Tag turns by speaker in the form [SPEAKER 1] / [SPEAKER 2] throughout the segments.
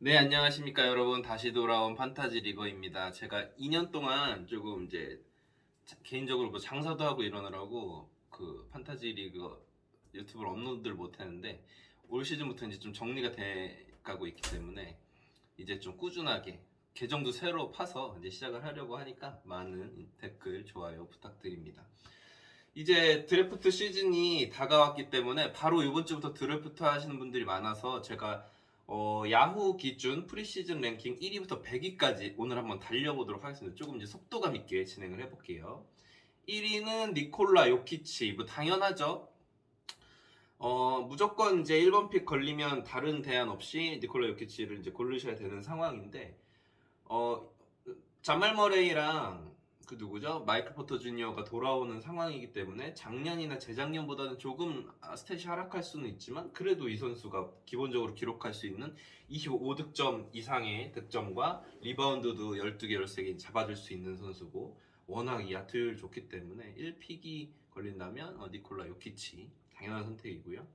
[SPEAKER 1] 네, 안녕하십니까, 여러분. 다시 돌아온 판타지 리거입니다. 제가 2년 동안 조금 이제 개인적으로 뭐 장사도 하고 이러느라고 그 판타지 리그 유튜브를 업로드를 못 했는데 올 시즌부터 이제 좀 정리가 돼 가고 있기 때문에 이제 좀 꾸준하게 계정도 새로 파서 이제 시작을 하려고 하니까 많은 댓글, 좋아요 부탁드립니다. 이제 드래프트 시즌이 다가왔기 때문에 바로 이번 주부터 드래프트 하시는 분들이 많아서 제가 야후 기준 프리시즌 랭킹 1위부터 100위까지 오늘 한번 달려보도록 하겠습니다. 조금 이제 속도감 있게 진행을 해볼게요. 1위는 니콜라 요키치, 뭐 당연하죠. 무조건 이제 1번 픽 걸리면 다른 대안 없이 니콜라 요키치를 이제 고르셔야 되는 상황인데, 어, 자말 머레이랑 그 누구죠? 마이클 포터 주니어가 돌아오는 상황이기 때문에 작년이나 재작년보다는 조금 스탯이 하락할 수는 있지만 그래도 이 선수가 기본적으로 기록할 수 있는 25득점 이상의 득점과 리바운드도 12개, 13개 잡아줄 수 있는 선수고 워낙 이 야투율 좋기 때문에 1픽이 걸린다면 니콜라 요키치 당연한 선택이고요.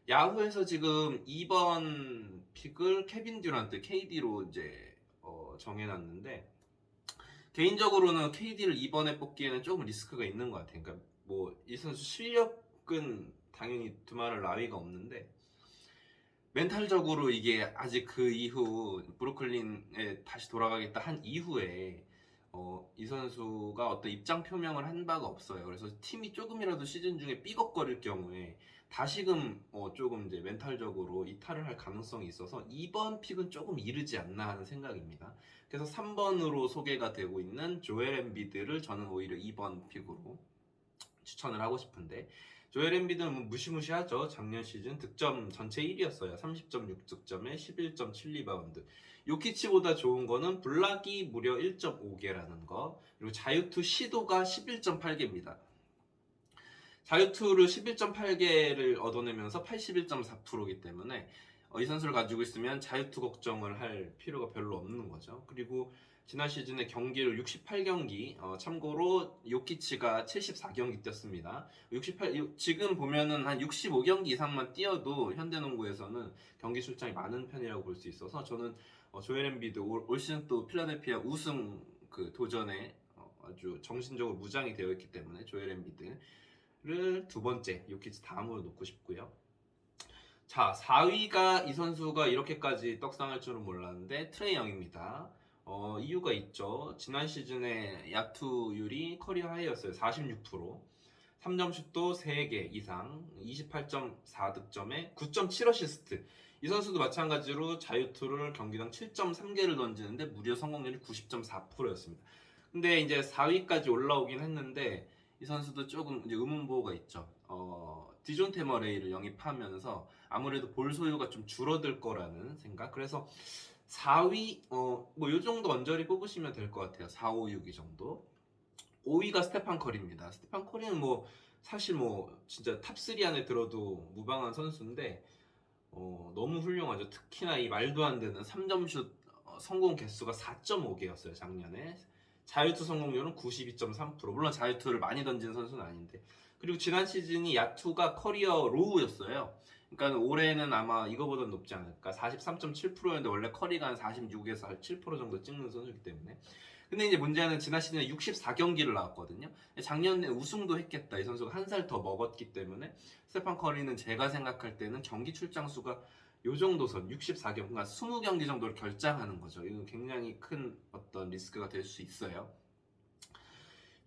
[SPEAKER 1] 야후에서 지금 2번 픽을 케빈 듀란트 KD로 이제 정해놨는데 개인적으로는 KD를 이번에 뽑기에는 조금 리스크가 있는 것 같아요. 그러니까 뭐 이 선수 실력은 당연히 두말할 나위가 없는데 멘탈적으로 이게 아직 그 이후 브루클린에 다시 돌아가겠다 한 이후에 이 선수가 어떤 입장 표명을 한 바가 없어요. 그래서 팀이 조금이라도 시즌 중에 삐걱거릴 경우에 다시금 조금 이제 멘탈적으로 이탈을 할 가능성이 있어서 2번 픽은 조금 이르지 않나 하는 생각입니다. 그래서 3번으로 소개가 되고 있는 조엘 엠비드를 저는 오히려 2번 픽으로 추천을 하고 싶은데 조엘 엠비드는 뭐 무시무시하죠. 작년 시즌 득점 전체 1위였어요. 30.6득점에 11.7 리바운드. 요키치보다 좋은 거는 블락이 무려 1.5개라는 거. 그리고 자유투 시도가 11.8개입니다. 자유투를 11.8개를 얻어내면서 81.4%이기 때문에 이 선수를 가지고 있으면 자유투 걱정을 할 필요가 별로 없는 거죠. 그리고 지난 시즌에 경기를 68경기, 참고로 요키치가 74경기 뛰었습니다. 68 지금 보면은 한 65경기 이상만 뛰어도 현대농구에서는 경기 출장이 많은 편이라고 볼 수 있어서 저는 조엘 엠비드 올 시즌 또 필라델피아 우승 그 도전에 아주 정신적으로 무장이 되어 있기 때문에 조엘 엠비드를 두 번째 요키치 다음으로 놓고 싶고요. 자, 4위가 이 선수가 이렇게까지 떡상할 줄은 몰랐는데 트레이 영입니다. 이유가 있죠. 지난 시즌에 야투율이 커리어 하이였어요. 46%. 3점 슛도 3개 이상, 28.4득점에 9.7 어시스트. 이 선수도 마찬가지로 자유투를 경기당 7.3개를 던지는데 무려 성공률이 90.4%였습니다. 근데 이제 4위까지 올라오긴 했는데 이 선수도 조금 이제 의문보호가 있죠. 디존테 머레이를 영입하면서 아무래도 볼 소유가 좀 줄어들 거라는 생각. 그래서 4위 뭐 요 정도 언저리 뽑으시면 될 것 같아요. 4, 5, 6위 정도. 5위가 스테판 커리입니다. 스테판 커리는 뭐 사실 뭐 진짜 탑3 안에 들어도 무방한 선수인데 너무 훌륭하죠. 특히나 이 말도 안 되는 3점 슛 성공 개수가 4.5개였어요, 작년에. 자유투 성공률은 92.3%. 물론 자유투를 많이 던지는 선수는 아닌데. 그리고 지난 시즌이 야투가 커리어 로우였어요. 그러니까 올해는 아마 이거보다 높지 않을까. 43.7%였는데 원래 커리가 한 46에서 7% 정도 찍는 선수이기 때문에. 근데 이제 문제는 지난 시즌에 64경기를 나왔거든요. 작년에 우승도 했겠다. 이 선수가 한 살 더 먹었기 때문에 스테판 커리는 제가 생각할 때는 경기 출장 수가 요 정도 선 64경, 그러니까 20경기 정도를 결장하는 거죠. 이건 굉장히 큰 어떤 리스크가 될 수 있어요.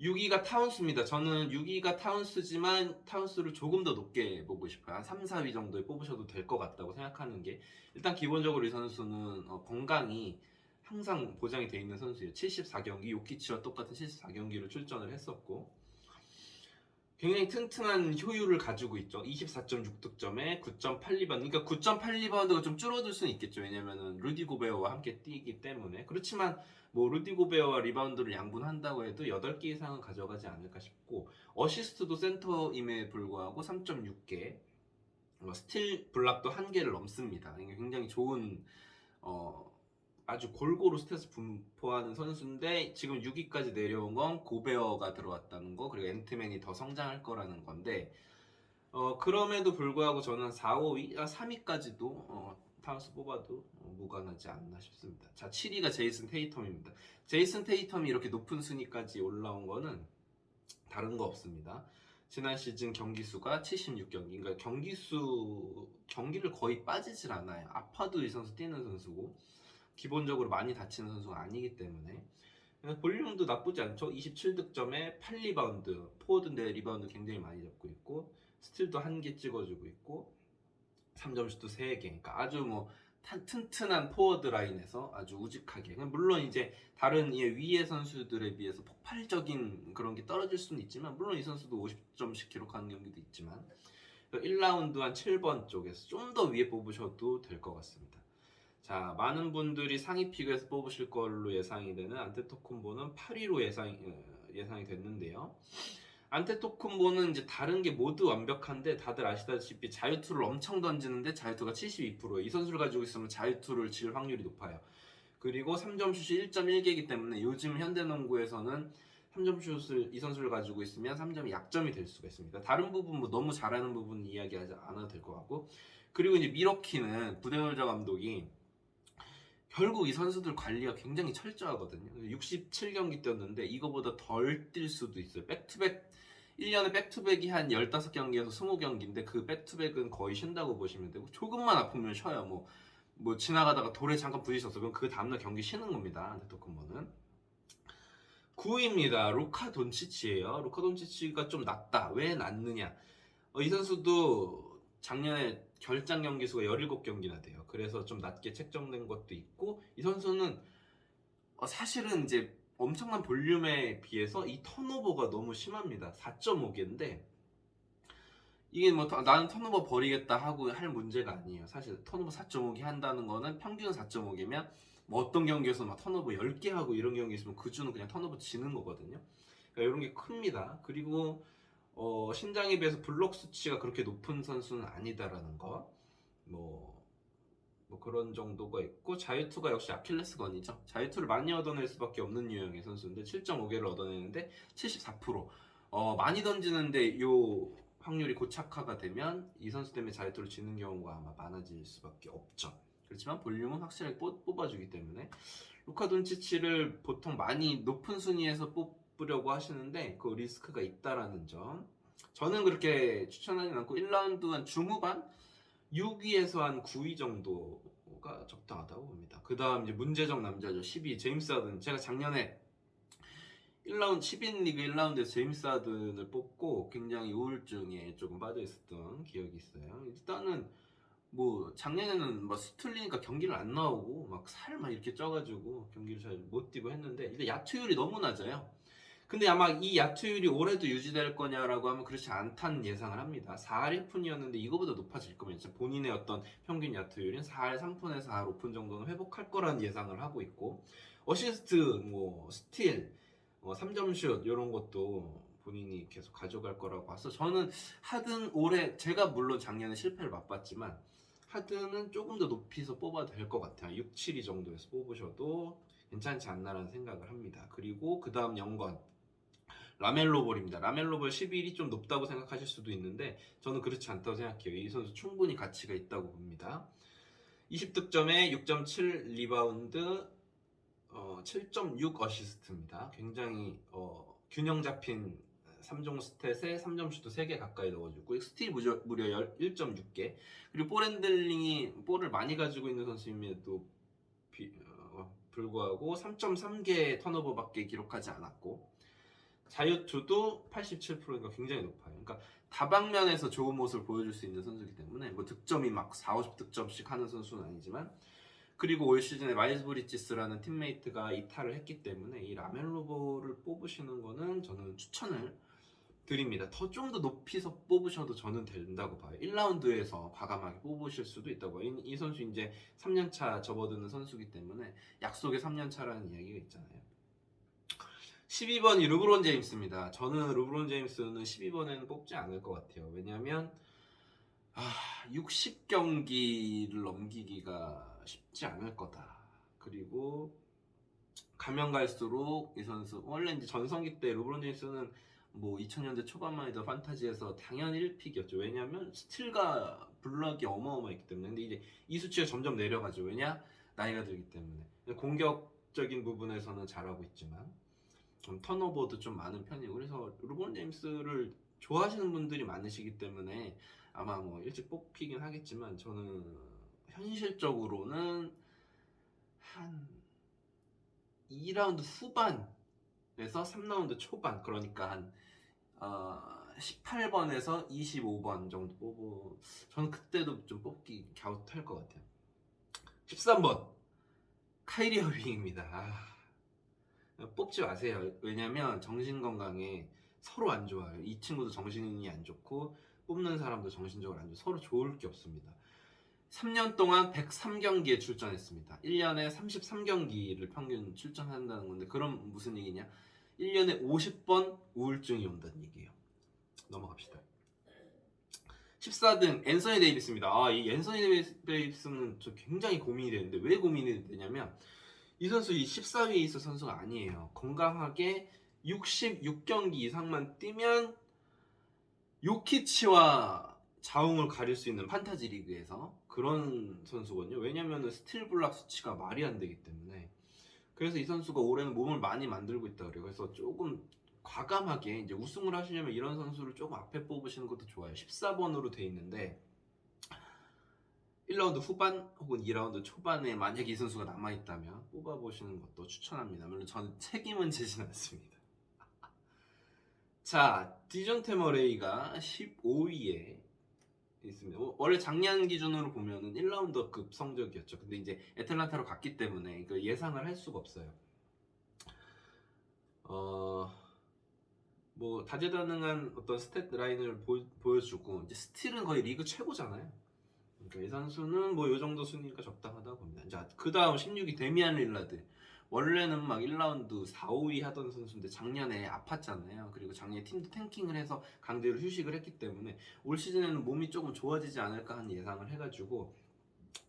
[SPEAKER 1] 6위가 타운스입니다. 저는 6위가 타운스지만 타운스를 조금 더 높게 보고 싶어요. 한 3, 4위 정도에 뽑으셔도 될 것 같다고 생각하는 게 일단 기본적으로 이 선수는 건강이 항상 보장이 돼 있는 선수예요. 74경기, 요키치와 똑같은 74경기를 출전을 했었고 굉장히 튼튼한 효율을 가지고 있죠. 24.6득점에 9.8리바운드. 그러니까 9.8리바운드가 좀 줄어들 수는 있겠죠. 왜냐면은 루디 고베어와 함께 뛰기 때문에. 그렇지만 뭐 루디 고베어와 리바운드를 양분한다고 해도 8개 이상은 가져가지 않을까 싶고 어시스트도 센터임에 불구하고 3.6개. 스틸 블락도 1개를 넘습니다. 굉장히 좋은 아주 골고루 스탯을 분포하는 선수인데 지금 6위까지 내려온 건 고베어가 들어왔다는 거 그리고 앤트맨이 더 성장할 거라는 건데 그럼에도 불구하고 저는 4, 5위, 3위까지도 스타워스 뽑아도 무관하지 않나 싶습니다. 자, 7위가 제이슨 테이텀입니다. 제이슨 테이텀이 이렇게 높은 순위까지 올라온 거는 다른 거 없습니다. 지난 시즌 경기 수가 76경기, 그러니까 경기를 거의 빠지질 않아요. 아파도 이 선수 뛰는 선수고 기본적으로 많이 다치는 선수가 아니기 때문에 볼륨도 나쁘지 않죠. 27득점에 8리바운드, 포워드인데 리바운드 굉장히 많이 잡고 있고 스틸도 1개 찍어주고 있고 3점슛도 3개. 그러니까 아주 뭐 튼튼한 포워드 라인에서 아주 우직하게. 물론 이제 다른 위의 선수들에 비해서 폭발적인 그런 게 떨어질 수는 있지만, 물론 이 선수도 50점씩 기록하는 경기도 있지만 1라운드 한 7번 쪽에서 좀 더 위에 뽑으셔도 될 것 같습니다. 자, 많은 분들이 상위 픽에서 뽑으실 걸로 예상이 되는 안테토쿤보는 8위로 예상이 됐는데요. 안테토쿤보는 이제 다른 게 모두 완벽한데 다들 아시다시피 자유투를 엄청 던지는데 자유투가 72%예요. 이 선수를 가지고 있으면 자유투를 질 확률이 높아요. 그리고 3점슛이 1.1개이기 때문에 요즘 현대농구에서는 3점슛을 이 선수를 가지고 있으면 3점이 약점이 될 수가 있습니다. 다른 부분 뭐 너무 잘하는 부분 이야기하지 않아도 될 것 같고, 그리고 이제 미러키는 부데놀자 감독이 결국 이 선수들 관리가 굉장히 철저하거든요. 67경기 뛰었는데 이거보다 덜 뛸 수도 있어요. 백투백 1년에 백투백이 한 15경기에서 20경기인데 그 백투백은 거의 쉰다고 보시면 되고, 조금만 아프면 쉬어요. 뭐 지나가다가 돌에 잠깐 부딪혔어. 그럼 그 다음날 경기 쉬는 겁니다. 안테토쿤보는. 9위입니다. 루카 돈치치예요. 루카 돈치치가 좀 낫다. 왜 낫느냐? 이 선수도 작년에 결장 경기 수가 17경기나 돼요. 그래서 좀 낮게 책정된 것도 있고, 이 선수는 사실은 이제 엄청난 볼륨에 비해서 이 턴오버가 너무 심합니다. 4.5개인데 이게 뭐 나는 턴오버 버리겠다 하고 할 문제가 아니에요. 사실 턴오버 4.5개 한다는 거는 평균 4.5개면 뭐 어떤 경기에서 막 턴오버 10개 하고 이런 경기 있으면 그 주는 그냥 턴오버 지는 거거든요. 그러니까 이런 게 큽니다. 그리고 신장에 비해서 블록 수치가 그렇게 높은 선수는 아니다라는 거. 뭐 그런 정도가 있고, 자유투가 역시 아킬레스건이죠. 자유투를 많이 얻어낼 수밖에 없는 유형의 선수인데 7.5개를 얻어내는데 74%. 많이 던지는데 요 확률이 고착화가 되면 이 선수 때문에 자유투를 지는 경우가 아마 많아질 수밖에 없죠. 그렇지만 볼륨은 확실하게 뽑아주기 때문에 루카 돈치치를 보통 많이 높은 순위에서 뽑으려고 하시는데 그 리스크가 있다라는 점. 저는 그렇게 추천하진 않고 1라운드 한 중후반 6위에서 한 9위 정도가 적당하다고 봅니다. 그 다음 이제 문제적 남자죠. 12위 제임스 하든. 제가 작년에 1라운드 10인 리그 1라운드에서 제임스 하든을 뽑고 굉장히 우울증에 조금 빠져 있었던 기억이 있어요. 일단은 뭐 작년에는 막 수틀리니까 경기를 안 나오고 막 살 막 이렇게 쪄가지고 경기를 잘 못 뛰고 했는데 일단 야투율이 너무 낮아요. 근데 아마 이 야투율이 올해도 유지될 거냐라고 하면 그렇지 않다는 예상을 합니다. 4할 1푼이었는데 이거보다 높아질 거면 진짜 본인의 어떤 평균 야투율인 4할 3푼에서 4할 5푼 정도는 회복할 거라는 예상을 하고 있고, 어시스트, 뭐 스틸, 3점슛 이런 것도 본인이 계속 가져갈 거라고 봐서 저는 하든 올해, 제가 물론 작년에 실패를 맛봤지만 하든은 조금 더 높이서 뽑아도 될 것 같아요. 6, 7위 정도에서 뽑으셔도 괜찮지 않나라는 생각을 합니다. 그리고 그 다음 연관 라멜로 볼입니다. 라멜로 볼 11이 좀 높다고 생각하실 수도 있는데 저는 그렇지 않다고 생각해요. 이 선수 충분히 가치가 있다고 봅니다. 20득점에 6.7 리바운드, 7.6 어시스트입니다. 굉장히 균형 잡힌 3종 스탯에 3점슛도 3개 가까이 넣어주고 스틸 무려 1.6개. 그리고 볼 핸들링이 볼을 많이 가지고 있는 선수임에도 불구하고 3.3개 턴오버밖에 기록하지 않았고, 자유투도 87%니까 굉장히 높아요. 그러니까 다방면에서 좋은 모습을 보여줄 수 있는 선수이기 때문에 뭐 득점이 막 4, 50득점씩 하는 선수는 아니지만, 그리고 올 시즌에 마일스 브리지스라는 팀메이트가 이탈을 했기 때문에 이 라멜로볼을 뽑으시는 거는 저는 추천을 드립니다. 좀 더 높이서 뽑으셔도 저는 된다고 봐요. 1라운드에서 과감하게 뽑으실 수도 있다고 봐요. 이 선수 이제 3년차 접어드는 선수이기 때문에 약속의 3년차라는 이야기가 있잖아요. 12번이 르브론 제임스입니다. 저는 르브론 제임스는 12번에는 뽑지 않을 것 같아요. 왜냐하면 60경기를 넘기기가 쉽지 않을 거다. 그리고 가면 갈수록 이 선수, 원래 이제 전성기 때 르브론 제임스는 뭐 2000년대 초반만 해도 판타지에서 당연 1픽이었죠. 왜냐하면 스틸과 블럭이 어마어마했기 때문에. 근데 이제 이 수치가 점점 내려가죠. 왜냐? 나이가 들기 때문에. 공격적인 부분에서는 잘하고 있지만 턴오버도 좀 많은 편이고, 그래서 르브론 제임스를 좋아하시는 분들이 많으시기 때문에 아마 뭐 일찍 뽑히긴 하겠지만, 저는 현실적으로는 한 2라운드 후반에서 3라운드 초반, 그러니까 한 18번에서 25번 정도 뽑고, 저는 그때도 좀 뽑기 갸웃할 것 같아요. 13번 카이리 어빙입니다. 뽑지 마세요. 왜냐면 정신건강에 서로 안 좋아요. 이 친구도 정신이 안 좋고 뽑는 사람도 정신적으로 안 좋고 서로 좋을 게 없습니다. 3년 동안 103경기에 출전했습니다. 1년에 33경기를 평균 출전한다는 건데, 그럼 무슨 얘기냐? 1년에 50번 우울증이 온다는 얘기예요. 넘어갑시다. 14등 앤서니 데이비스입니다. 이 앤서니 데이비스는 저 굉장히 고민이 되는데, 왜 고민이 되냐면 이 선수 이 14위에 있을 선수가 아니에요. 건강하게 66경기 이상만 뛰면 요키치와 자웅을 가릴 수 있는 판타지 리그에서 그런 선수거든요. 왜냐면 스틸 블락 수치가 말이 안 되기 때문에. 그래서 이 선수가 올해는 몸을 많이 만들고 있다 그래요. 그래서 조금 과감하게 이제 우승을 하시려면 이런 선수를 조금 앞에 뽑으시는 것도 좋아요. 14번으로 돼 있는데 1라운드 후반 혹은 2라운드 초반에 만약 이 선수가 남아있다면 뽑아보시는 것도 추천합니다. 물론 저는 책임은 지진 않습니다. 자, 디존테 머레이가 15위에 있습니다. 원래 작년 기준으로 보면은 1라운드급 성적이었죠. 근데 이제 애틀란타로 갔기 때문에 예상을 할 수가 없어요. 뭐 다재다능한 어떤 스탯 라인을 보여주고, 이제 스틸은 거의 리그 최고잖아요. 그러니까 이 선수는 뭐 이 정도 순위가 적당하다고 봅니다. 자, 그 다음 16위 데미안 릴라드. 원래는 막 1라운드 4, 5위 하던 선수인데 작년에 아팠잖아요. 그리고 작년에 팀도 탱킹을 해서 강제로 휴식을 했기 때문에 올 시즌에는 몸이 조금 좋아지지 않을까 하는 예상을 해가지고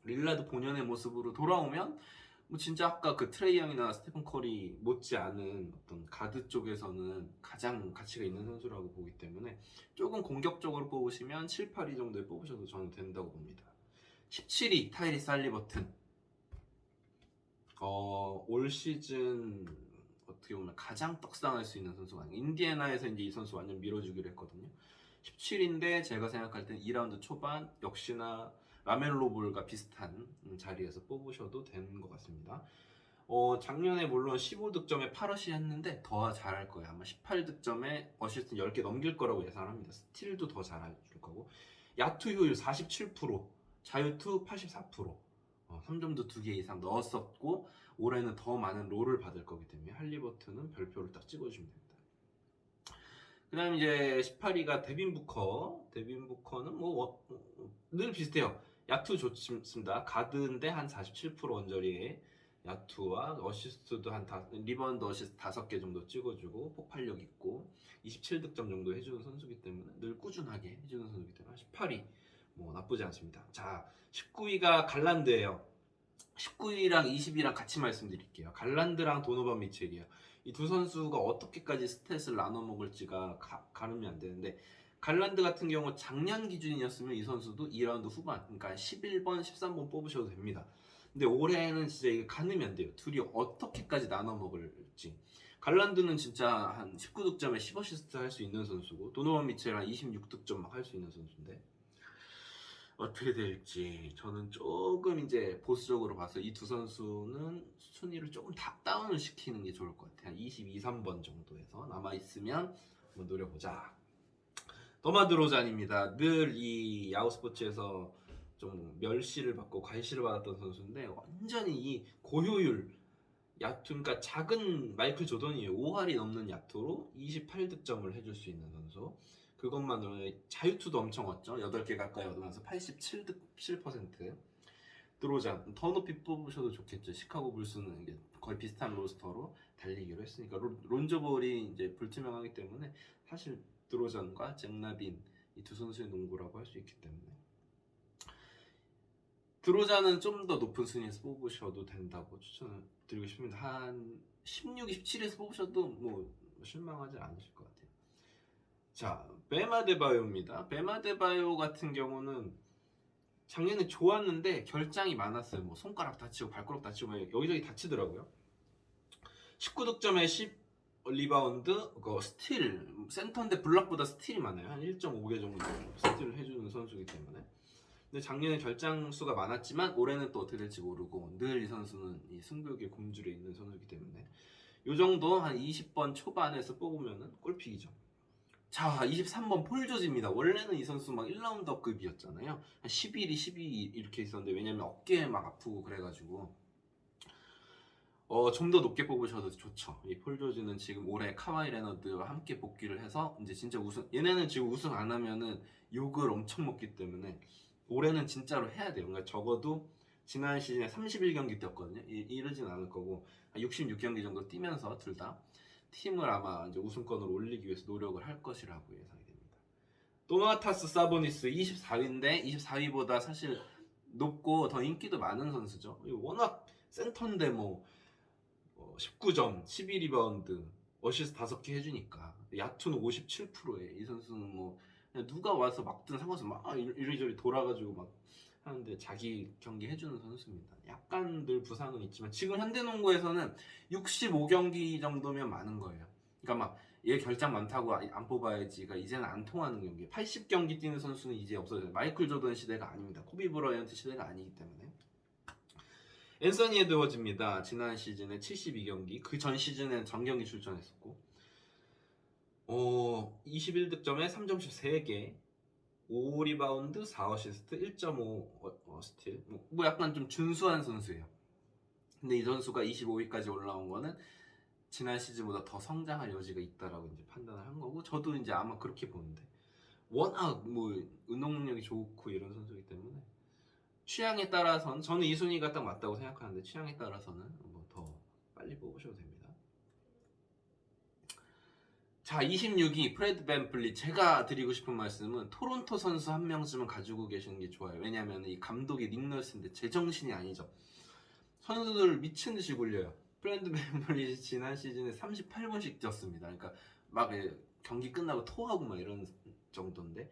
[SPEAKER 1] 릴라드 본연의 모습으로 돌아오면 뭐 진짜 아까 그 트레이 형이나 스테픈 커리 못지않은 어떤 가드 쪽에서는 가장 가치가 있는 선수라고 보기 때문에 조금 공격적으로 뽑으시면 7, 8위 정도에 뽑으셔도 저는 된다고 봅니다. 17위 타이리스 할리버튼. 올 시즌 어떻게 보면 가장 떡상할 수 있는 선수가 아니에요. 인디애나에서 이제 이 선수 완전 밀어주기로 했거든요. 17인데 제가 생각할 땐 2라운드 초반 역시나 라멜로 볼과 비슷한 자리에서 뽑으셔도 되는 것 같습니다. 작년에 물론 15득점에 8어시 했는데 더 잘할 거예요. 아마 18득점에 어시스트 10개 넘길 거라고 예상합니다. 스틸도 더 잘할 거고. 야투 효율 47%, 자유투 84%, 3점도 2개 이상 넣었었고 올해는 더 많은 롤을 받을 거기 때문에 할리버튼은 별표를 딱 찍어주시면 됩니다. 그 다음 이제 18위가 데빈 부커. 데빈 부커는 뭐 늘 비슷해요. 야투 좋습니다. 가드인데 한 47% 언저리에 야투와 어시스트도 리바운드 어시스트 5개 정도 찍어주고 폭발력 있고 27득점 정도 해주는 선수이기 때문에 늘 꾸준하게 해주는 선수이기 때문에 18위 뭐 나쁘지 않습니다. 자, 19위가 갈란드예요. 19위랑 20위랑 같이 말씀드릴게요. 갈란드랑 도노반 미첼이에요. 이 두 선수가 어떻게까지 스탯을 나눠 먹을지가 가늠이 안 되는데, 갈란드 같은 경우 작년 기준이었으면 이 선수도 2라운드 후반, 그러니까 11번, 13번 뽑으셔도 됩니다. 근데 올해는 진짜 이게 가늠이 안 돼요. 둘이 어떻게까지 나눠 먹을지. 갈란드는 진짜 한 19득점에 10어시스트 할 수 있는 선수고, 도노반 미첼 한 26득점 막 할 수 있는 선수인데 어떻게 될지 저는 조금 이제 보수적으로 봐서 이 두 선수는 순위를 조금 다운을 시키는 게 좋을 것 같아요. 22, 3번 정도에서 남아있으면 한번 노려보자. 더마 드로잔입니다. 늘 이 야후 스포츠에서 좀 멸시를 받고 관시를 받았던 선수인데 완전히 이 고효율 야투, 그러니까 작은 마이클 조던이에요. 5할이 넘는 야투로 28득점을 해줄 수 있는 선수. 그것만으로 자유투도 엄청 왔죠. 8개 가까이 얻으면서 87%. 드로잔 더 높이 뽑으셔도 좋겠죠. 시카고 불스는 이게 거의 비슷한 로스터로 달리기로 했으니까 론저볼이 이제 불투명하기 때문에 사실 드로잔과 잭라빈 이 두 선수의 농구라고 할 수 있기 때문에 드로잔은 좀 더 높은 순위에서 뽑으셔도 된다고 추천을 드리고 싶습니다. 한 16, 17에서 뽑으셔도 뭐 실망하지 않으실 것 같아요. 자, 베마데바요입니다. 베마데바요 같은 경우는 작년에 좋았는데 결장이 많았어요. 뭐 손가락 다치고 발가락 다치고 막 여기저기 다치더라고요. 19득점에 10리바운드, 스틸, 센터인데 블락보다 스틸이 많아요. 한 1.5개 정도 스틸을 해주는 선수이기 때문에. 근데 작년에 결장 수가 많았지만 올해는 또 어떻게 될지 모르고 늘 이 선수는 이 승부욕의 곰줄에 있는 선수이기 때문에 요 정도 한 20번 초반에서 뽑으면은 꼴픽이죠. 자, 23번 폴 조지입니다. 원래는 이 선수 막 1라운더급이었잖아요. 한 11위, 12위 이렇게 있었는데 왜냐면 어깨에 막 아프고 그래가지고 좀 더 높게 뽑으셔도 좋죠. 이 폴 조지는 지금 올해 카와이 레너드와 함께 복귀를 해서 이제 진짜 우승, 얘네는 지금 우승 안 하면은 욕을 엄청 먹기 때문에 올해는 진짜로 해야 돼요. 그러니까 적어도 지난 시즌에 31경기 뛰었거든요. 이러진 않을 거고 66경기 정도 뛰면서 둘 다 팀을 아마 이제 우승권으로 올리기 위해서 노력을 할 것이라고 예상이 됩니다. 도나타스 사보니스 24위인데 24위보다 사실 높고 더 인기도 많은 선수죠. 워낙 센터인데 뭐 19점, 12리바운드, 어시스트 5개 해주니까 야투는 57%에 이 선수는 뭐 그냥 누가 와서 막든 상관없어 막 이리저리 돌아가지고 막 하는데 자기 경기 해주는 선수입니다. 약간 늘 부상은 있지만 지금 현대농구에서는 65경기 정도면 많은 거예요. 그러니까 막 얘 결장 많다고 안 뽑아야지가 이제는 안 통하는 경기. 80경기 뛰는 선수는 이제 없어져요. 마이클 조던 시대가 아닙니다. 코비 브라이언트 시대가 아니기 때문에. 앤서니 에드워즈입니다. 지난 시즌에 72경기, 그 전 시즌엔 전경기 출전했었고 21득점에 3점슛 3개, 5리바운드, 4어시스트, 1.5 스틸. 뭐 약간 좀 준수한 선수예요. 근데 이 선수가 25위까지 올라온 거는 지난 시즌보다 더 성장할 여지가 있다라고 이제 판단을 한 거고 저도 이제 아마 그렇게 보는데 워낙 뭐 운동 능력이 좋고 이런 선수이기 때문에 취향에 따라서는 저는 이 순위가 딱 맞다고 생각하는데 취향에 따라서는 뭐 더 빨리 뽑으셔도 됩니다. 자, 26위 프레드 밴플리. 제가 드리고 싶은 말씀은 토론토 선수 한 명쯤은 가지고 계시는 게 좋아요. 왜냐면 이 감독이 닉 널스인데 제정신이 아니죠. 선수들 미친 듯이 굴려요. 프레드 밴플리 지난 시즌에 38분씩 뛰었습니다. 그러니까 막 경기 끝나고 토하고 막 이런 정도인데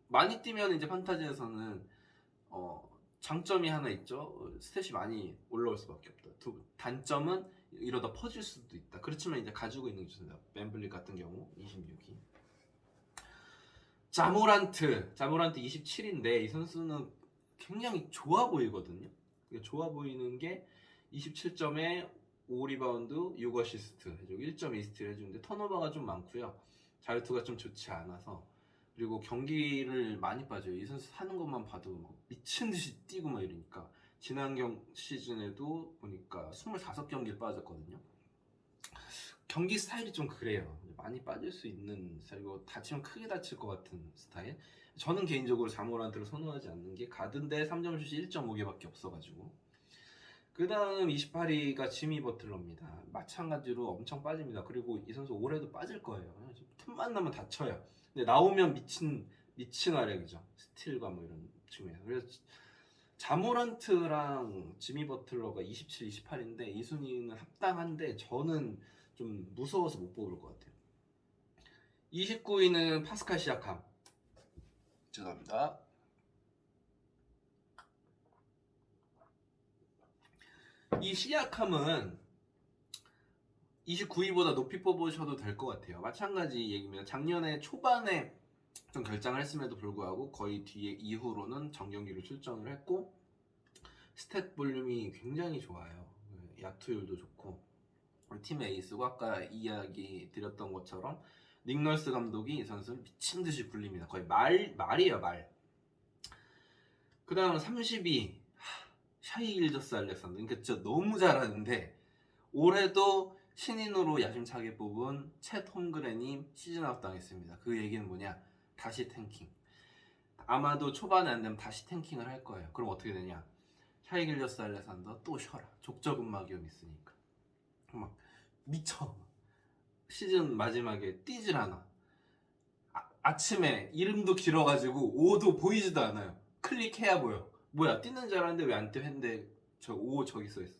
[SPEAKER 1] 많이 뛰면 이제 판타지에서는 장점이 하나 있죠. 스탯이 많이 올라올 수밖에 없다. 단점은 이러다 퍼질 수도 있다. 그렇지만 이제 가지고 있는 게 좋습니다. 밴블리 같은 경우 26위. 자모란트 27인데 이 선수는 굉장히 좋아 보이거든요. 좋아 보이는 게 27점에 5리바운드, 6어시스트 해주고 1.2스틸 해주는데 턴오버가 좀 많고요. 자유투가 좀 좋지 않아서 그리고 경기를 많이 빠져요. 이 선수 하는 것만 봐도 막 미친 듯이 뛰고 막 이러니까 지난 시즌에도 보니까 25경기를 빠졌거든요. 경기 스타일이 좀 그래요. 많이 빠질 수 있는 스타일이고 다치면 크게 다칠 것 같은 스타일. 저는 개인적으로 자모란트를 선호하지 않는 게 가든데 3점슛이 1.5개밖에 없어가지고. 그 다음 28위가 지미 버틀러입니다. 마찬가지로 엄청 빠집니다. 그리고 이 선수 올해도 빠질 거예요. 틈만 나면 다쳐요. 근데 나오면 미친 활약이죠. 스틸과 뭐 이런 측면에서. 그래서 자모란트랑 지미 버틀러가 27, 28인데 이 순위는 합당한데 저는 좀 무서워서 못 뽑을 것 같아요. 29위는 파스칼 시아캄. 죄송합니다. 이 시아캄은 29위보다 높이 뽑으셔도 될 것 같아요. 마찬가지 얘기입니다. 작년에 초반에 좀 결장을 했음에도 불구하고 거의 뒤에 이후로는 정경기로 출전을 했고 스탯 볼륨이 굉장히 좋아요. 야투율도 좋고 팀의 에이스고 아까 이야기 드렸던 것처럼 닉 널스 감독이 이 선수를 미친 듯이 굴립니다. 거의 말이에요, 말. 그 다음 32 샤이 길저스 알렉산더. 그러니까 진짜 너무 잘하는데 올해도 신인으로 야심차게 뽑은 챗 홈그랜이 시즌아웃 당했습니다. 그 얘기는 뭐냐? 다시 탱킹. 아마도 초반에 안 되면 다시 탱킹을 할 거예요. 그럼 어떻게 되냐? 샤이 길저스 알렉산더 또 쉬어라. 족저근막염 있으니까. 막 미쳐. 시즌 마지막에 뛰질 않아. 아침에 이름도 길어가지고 5도 보이지도 않아요. 클릭해야 보여. 뭐야 뛰는 줄 알았는데 왜 안 뛰어 했는데 저 5 저기 써있어.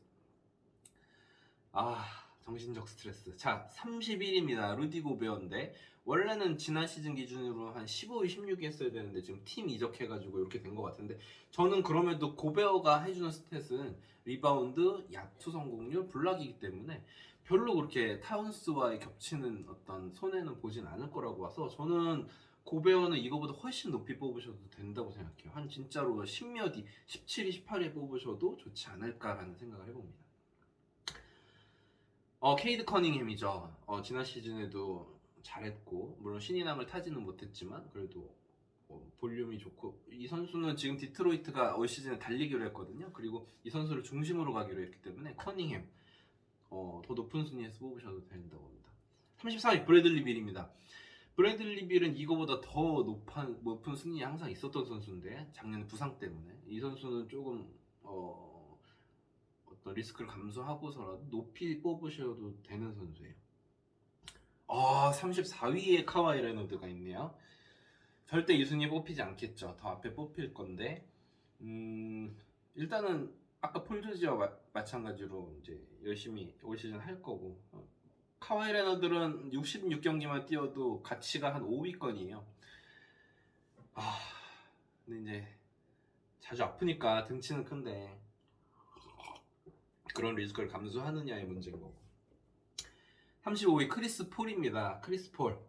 [SPEAKER 1] 정신적 스트레스. 자, 31입니다. 루디 고베어인데 원래는 지난 시즌 기준으로 한 15위, 16위 했어야 되는데 지금 팀 이적해가지고 이렇게 된 것 같은데 저는 그럼에도 고베어가 해주는 스탯은 리바운드, 야투 성공률, 블락이기 때문에 별로 그렇게 타운스와의 겹치는 어떤 손해는 보진 않을 거라고 봐서 저는 고베어는 이거보다 훨씬 높이 뽑으셔도 된다고 생각해요. 한 진짜로 10몇 위, 17위, 18위에 뽑으셔도 좋지 않을까라는 생각을 해봅니다. 케이드 커닝햄이죠. 지난 시즌에도 잘했고 물론 신인왕을 타지는 못했지만 그래도 볼륨이 좋고 이 선수는 지금 디트로이트가 올 시즌에 달리기로 했거든요. 그리고 이 선수를 중심으로 가기로 했기 때문에 커닝햄 더 높은 순위에서 뽑으셔도 된다고 합니다. 34위 브래들리 빌입니다. 브래들리 빌은 이거보다 더 높은 순위에 항상 있었던 선수인데 작년 부상 때문에 이 선수는 조금 어떤 리스크를 감수하고서라도 높이 뽑으셔도 되는 선수예요. 34위에 카와이 레너드가 있네요. 절대 이 순위에 뽑히지 않겠죠. 더 앞에 뽑힐 건데 일단은 아까 폴 조지와 마찬가지로 이제 열심히 올 시즌 할 거고 카와이 레너드는 66경기만 뛰어도 가치가 한 5위권이에요. 근데 이제 자주 아프니까 등치는 큰데 그런 리스크를 감수하느냐의 문제인 거고. 35위 크리스 폴입니다. 크리스 폴.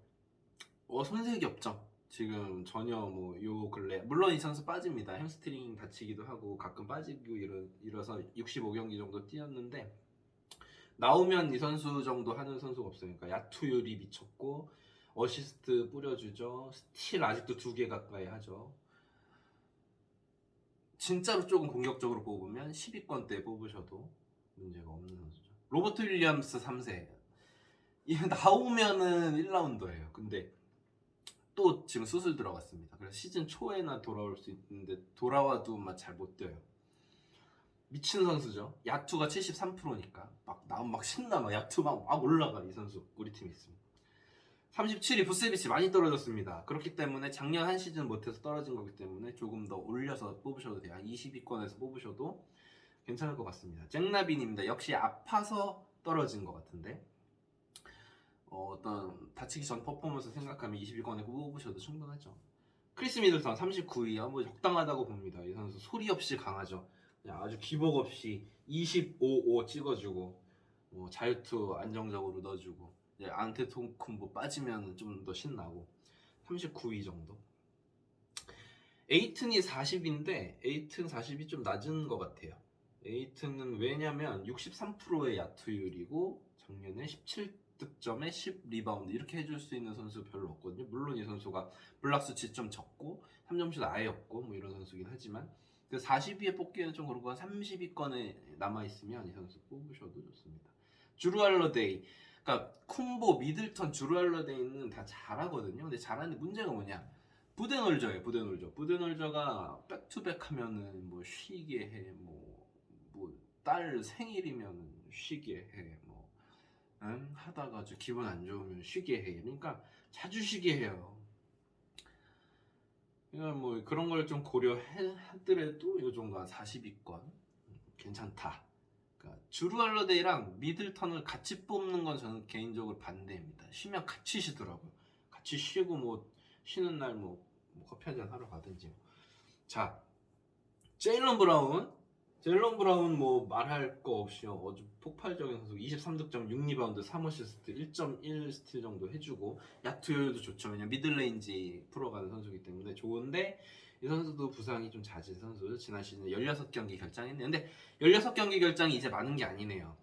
[SPEAKER 1] 손색이 없죠. 지금 전혀 요 근래 물론 이 선수 빠집니다. 햄스트링 다치기도 하고 가끔 빠지고 이러서 65경기 정도 뛰었는데 나오면 이 선수 정도 하는 선수가 없으니까 야투율이 미쳤고 어시스트 뿌려주죠. 스틸 아직도 2개 가까이 하죠. 진짜로 조금 공격적으로 뽑으면 10위권 대 뽑으셔도 문제가 없는 선수죠. 로버트 윌리엄스 3세 이게 나오면은 1라운더예요. 근데 또 지금 수술 들어갔습니다. 그래서 시즌 초에나 돌아올 수 있는데 돌아와도 잘 못 뛰어요. 미친 선수죠. 야투가 73%니까 막 나오면 막 신나 막 야투 막 올라가 이 선수 우리 팀에 있습니다. 37위 부세비치 많이 떨어졌습니다. 그렇기 때문에 작년 한 시즌 못해서 떨어진 거기 때문에 조금 더 올려서 뽑으셔도 돼요. 20위권에서 뽑으셔도 괜찮을 것 같습니다. 잭나빈입니다. 역시 아파서 떨어진 것 같은데 어떤 다치기 전 퍼포먼스 생각하면 20위권에 뽑으셔도 충분하죠. 크리스 미들턴 39위야 적당하다고 봅니다. 이 선수 소리 없이 강하죠. 그냥 아주 기복 없이 25호 찍어주고 자유투 안정적으로 넣어주고 안테토쿤보 빠지면 좀 더 신나고 39위 정도. 에이튼이 40인데 에이튼 40이 좀 낮은 것 같아요. 에이튼은 왜냐면 63%의 야투율이고 작년에 17득점에 10리바운드 이렇게 해줄 수 있는 선수 별로 없거든요. 물론 이 선수가 블락 수치 좀 적고 3점슛 아예 없고 이런 선수긴 하지만 40위에 뽑기에는 좀 그렇고 30위권에 남아있으면 이 선수 뽑으셔도 좋습니다. 주루 할러데이 그러니까 쿤보, 미들턴, 주루 할러데이는 다 잘하거든요. 근데 잘하는데 문제가 뭐냐 부데놀저예요. 부데놀저가 백투백 하면은 쉬게 해 딸 생일이면 쉬게 해 하다가 기분 안 좋으면 쉬게 해 그러니까 자주 쉬게 해요. 그러니까 그런 걸 좀 고려하더라도 요 정도 한 40위권 괜찮다. 그러니까 주루 할러데이랑 미들턴을 같이 뽑는 건 저는 개인적으로 반대입니다. 쉬면 같이 쉬더라고요. 같이 쉬고 쉬는 날 커피 한잔 하러 가든지. 자, 제일런 브라운 말할 거 없이 아주 폭발적인 선수 23득점 6리바운드 3어시스트 1.1 스틸 정도 해주고 야투율도 좋죠. 왜냐면 미들레인지 풀어가는 선수이기 때문에 좋은데 이 선수도 부상이 좀 잦은 선수. 지난 시즌 16경기 결장했는데 근데 16경기 결장이 이제 많은 게 아니네요.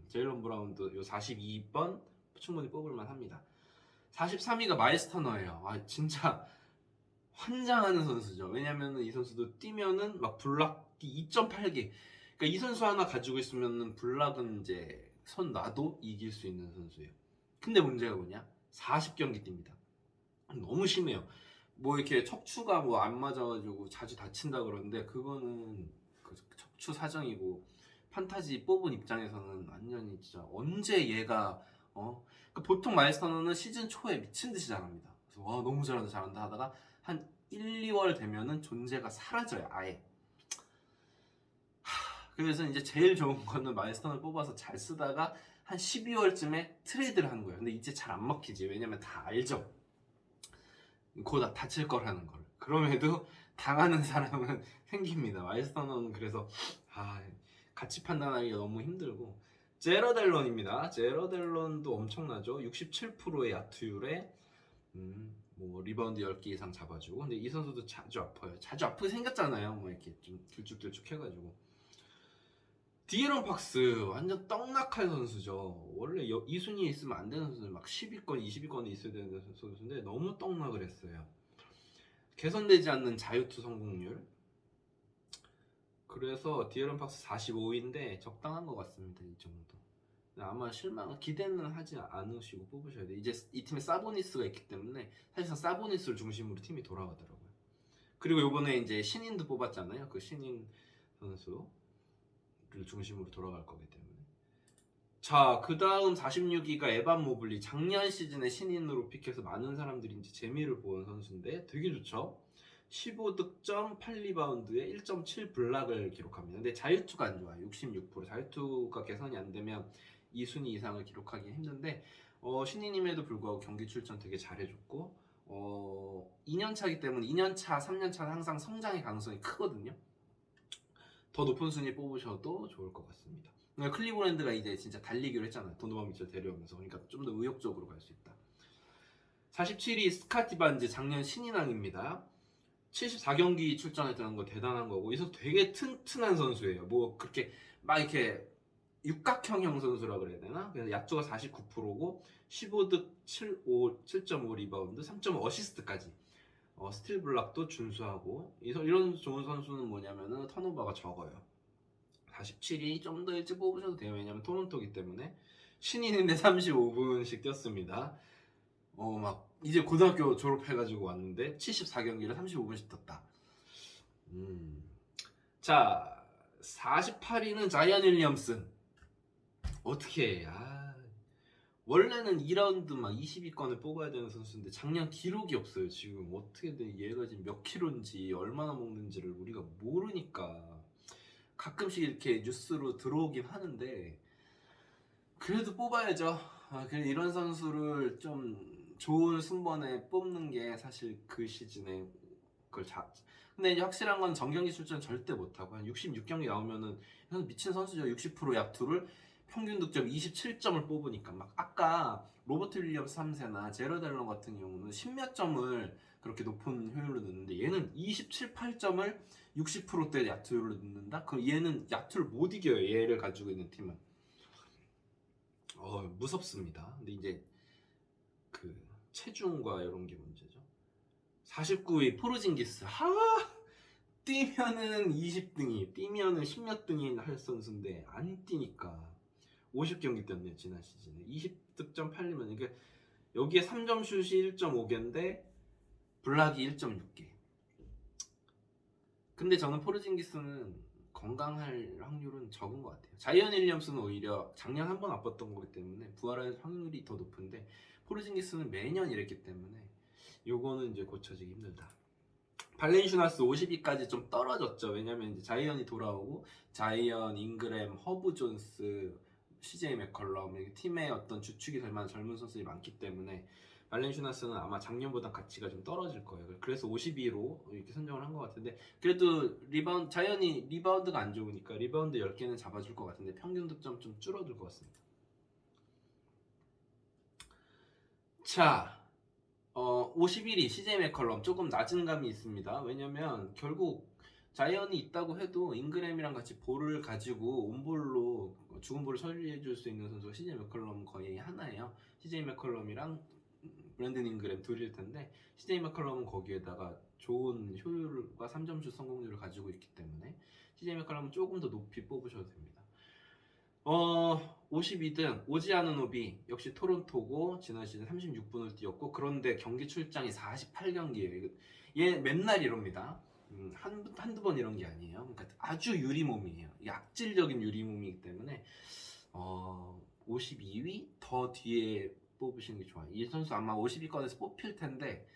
[SPEAKER 1] 제일런 브라운도 요 42번 충분히 뽑을만 합니다. 43위가 마일스 터너예요. 진짜 환장하는 선수죠. 왜냐면 이 선수도 뛰면은 블락이 2.8개. 그러니까 이 선수 하나 가지고 있으면은 블락은 이제 손 놔도 이길 수 있는 선수예요. 근데 문제가 뭐냐? 40경기 뜁니다. 너무 심해요. 이렇게 척추가 안 맞아가지고 자주 다친다 그러는데 그거는 척추 사정이고 판타지 뽑은 입장에서는 완전히 진짜 언제 얘가 그러니까 보통 마일스터너는 시즌 초에 미친 듯이 잘합니다. 그래서 와 너무 잘한다 하다가 한 1, 2월 되면은 존재가 사라져요 아예. 그래서 이제 제일 좋은 거는 마일스톤을 뽑아서 잘 쓰다가 한 12월쯤에 트레이드를 하는 거예요. 근데 이제 잘 안 먹히지. 왜냐면 다 알죠. 곧 다칠 거라는 걸. 그럼에도 당하는 사람은 생깁니다. 마일스톤은 그래서 가치 판단하기가 너무 힘들고. 제러델론입니다. 제러델론도 엄청나죠. 67%의 야투율에 뭐 리바운드 10개 이상 잡아주고. 근데 이 선수도 자주 아파요. 자주 아프게 생겼잖아요. 뭐 이렇게 좀 들쭉들쭉 해가지고. 디에런 팍스 완전 떡락할 선수죠. 원래 이 순위에 있으면 안 되는 선수들 막 10위권, 20위권에 있어야 되는 선수인데 너무 떡락을 했어요. 개선되지 않는 자유투 성공률. 그래서 디에런 팍스 45위인데 적당한 것 같습니다. 이 정도. 아마 기대는 하지 않으시고 뽑으셔야 돼요. 이제 이 팀에 사보니스가 있기 때문에 사실상 사보니스를 중심으로 팀이 돌아가더라고요. 그리고 이번에 이제 신인도 뽑았잖아요. 그 신인 선수를 중심으로 돌아갈 거기 때문에. 자, 그 다음 46위가 에반 모블리. 작년 시즌에 신인으로 픽해서 많은 사람들이 이제 재미를 보는 선수인데 되게 좋죠. 15득점, 8리바운드에 1.7 블락을 기록합니다. 근데 자유투가 안 좋아요. 66%. 자유투가 개선이 안 되면 2순위 이상을 기록하기 힘든데 신인임에도 불구하고 경기 출전 되게 잘해줬고 2년차이기 때문에 2년차, 3년차는 항상 성장의 가능성이 크거든요. 더 높은 순위 뽑으셔도 좋을 것 같습니다. 클리브랜드가 이제 진짜 달리기로 했잖아요. 도노반 미첼 데려오면서. 그러니까 좀 더 의욕적으로 갈 수 있다. 47위 스카티 반즈. 작년 신인왕입니다. 74경기 출전했다는 거 대단한 거고, 이 선수 되게 튼튼한 선수예요. 뭐 그렇게 막 이렇게 육각형형 선수라 그래야 되나? 그래서 야투가 49%고 15득 7.5 리바운드, 3.5 어시스트까지. 스틸 블락도 준수하고. 이런 좋은 선수는 뭐냐면은 턴오버가 적어요. 47위 좀 더 일찍 뽑으셔도 돼요. 왜냐면 토론토기 때문에. 신인인데 35분씩 뛰었습니다. 막 이제 고등학교 졸업해가지고 왔는데 74경기를 35분씩 떴다. 자, 48위는 자이언 윌리엄슨. 어떻게 해? 원래는 2라운드 막 20위권을 뽑아야 되는 선수인데 작년 기록이 없어요. 지금 어떻게 돼? 얘가 지금 몇 킬로인지 얼마나 먹는지를 우리가 모르니까 가끔씩 이렇게 뉴스로 들어오긴 하는데 그래도 뽑아야죠. 이런 선수를 좀 좋은 순번에 뽑는 게 사실 그 시즌에 근데 이제 확실한 건 정경기 출전 절대 못하고 한 66경기 나오면은 미친 선수죠. 60% 야투를 평균 득점 27점을 뽑으니까 막 아까 로버트 윌리엄스 3세나 제러 델런 같은 경우는 10몇 점을 그렇게 높은 효율로 넣는데 얘는 27, 8점을 60%대 야투율로 넣는다? 그럼 얘는 야투를 못 이겨요. 얘를 가지고 있는 팀은. 무섭습니다. 근데 이제 그 체중과 이런 게 문제죠. 49위 포르징기스. 뛰면은 20등이, 뛰면은 10몇 등이 할 선수인데 안 뛰니까 50경기 뛰었네요. 지난 시즌에 20득점 8리면 이게 여기에 3점 슛이 1.5개인데 블락이 1.6개. 근데 저는 포르징기스는 건강할 확률은 적은 것 같아요. 자이언 윌리엄스는 오히려 작년 한 번 아팠던 거기 때문에 부활할 확률이 더 높은데 포르징기스는 매년 이랬기 때문에 요거는 이제 고쳐지기 힘들다. 발렌슈나스 50위까지 좀 떨어졌죠. 왜냐면 이제 자이언이 돌아오고 자이언, 잉그램, 허브 존스, CJ 맥컬럼 팀의 어떤 주축이 될 만한 젊은 선수들이 많기 때문에 발렌슈나스는 아마 작년보다 가치가 좀 떨어질 거예요. 그래서 52위로 이렇게 선정을 한 것 같은데 그래도 자이언이 리바운드가 안 좋으니까 리바운드 10개는 잡아줄 것 같은데 평균 득점 좀 줄어들 것 같습니다. 자, 51위 CJ 맥컬럼 조금 낮은 감이 있습니다. 왜냐면 결국 자이언이 있다고 해도 잉그램이랑 같이 볼을 가지고 온볼로 죽은 볼을 처리해줄 수 있는 선수가 CJ 맥컬럼 거의 하나예요. CJ 맥컬럼이랑 브랜든 잉그램 둘일 텐데 CJ 맥컬럼은 거기에다가 좋은 효율과 3점슛 성공률을 가지고 있기 때문에 CJ 맥컬럼은 조금 더 높이 뽑으셔도 됩니다. 52등 오지 아누노비 역시 토론토고 지난 시즌 36분을 뛰었고 그런데 경기 출장이 48경기예요. 얘 맨날 이럽니다. 한두 번 이런 게 아니에요. 그러니까 아주 유리몸이에요. 약질적인 유리몸이기 때문에 52위 더 뒤에 뽑으시는 게 좋아요. 이 선수 아마 50위권에서 뽑힐 텐데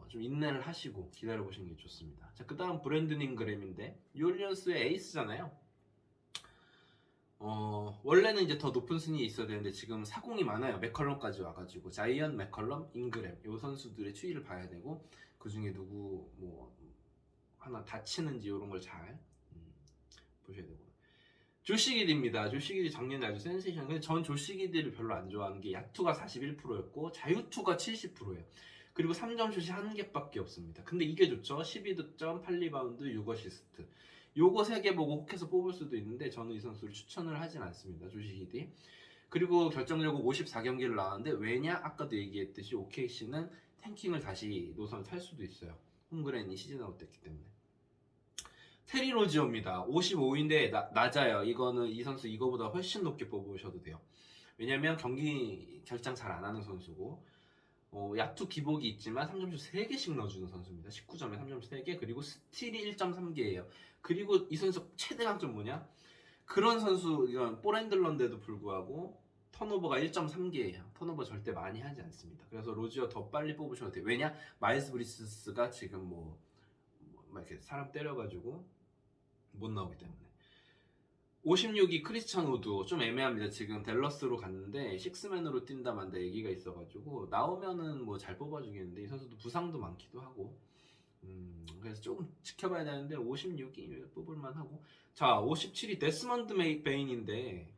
[SPEAKER 1] 좀 인내를 하시고 기다려 보시는 게 좋습니다. 자, 그 다음 브랜든 잉그램인데 뉴올리언스의 에이스잖아요. 원래는 이제 더 높은 순위에 있어야 되는데 지금 사공이 많아요. 맥컬럼까지 와가지고 자이언, 맥컬럼, 잉그램 이 선수들의 추이를 봐야 되고 그 중에 누구 뭐 하나 다치는지 이런 걸 잘 보셔야 되고. 조시 기디입니다. 조시 기디 작년에 아주 센세이션. 근데 전 조시 기디를 별로 안 좋아하는 게 야투가 41%였고 자유투가 70%예요. 그리고 3점 슛이 한 개밖에 없습니다. 근데 이게 좋죠. 12득점, 8리바운드, 6어시스트. 요거 3개 보고 혹해서 뽑을 수도 있는데 저는 이 선수를 추천을 하진 않습니다. 조시 기디. 그리고 결정적으로 54경기를 나왔는데 왜냐? 아까도 얘기했듯이 OKC는 탱킹을 다시 노선을 탈 수도 있어요. 홈그랜이 시즌 아웃 됐기 때문에. 테리 로지어입니다. 55인데 낮아요. 이거는 이 선수 이거보다 훨씬 높게 뽑으셔도 돼요. 왜냐면 경기 결장 잘 안 하는 선수고 야투 기복이 있지만 3점슛 3개씩 넣어주는 선수입니다. 19점에 3점슛 3개 그리고 스틸이 1.3개예요. 그리고 이 선수 최대 강점 뭐냐? 그런 선수 이건 볼 핸들러인데도 불구하고 턴오버가 1.3개예요. 턴오버 절대 많이 하지 않습니다. 그래서 로지어 더 빨리 뽑으셔도 돼요. 왜냐? 마일스 브리스스가 지금 뭐 이렇게 사람 때려가지고 못 나오기 때문에. 56위 크리스찬 우드 좀 애매합니다. 지금 댈러스로 갔는데 식스맨으로 뛴다 만다 얘기가 있어가지고 나오면은 뭐 잘 뽑아주겠는데 이 선수도 부상도 많기도 하고 그래서 조금 지켜봐야 되는데 56위 뽑을만 하고. 자 57위 데스먼드 베인인데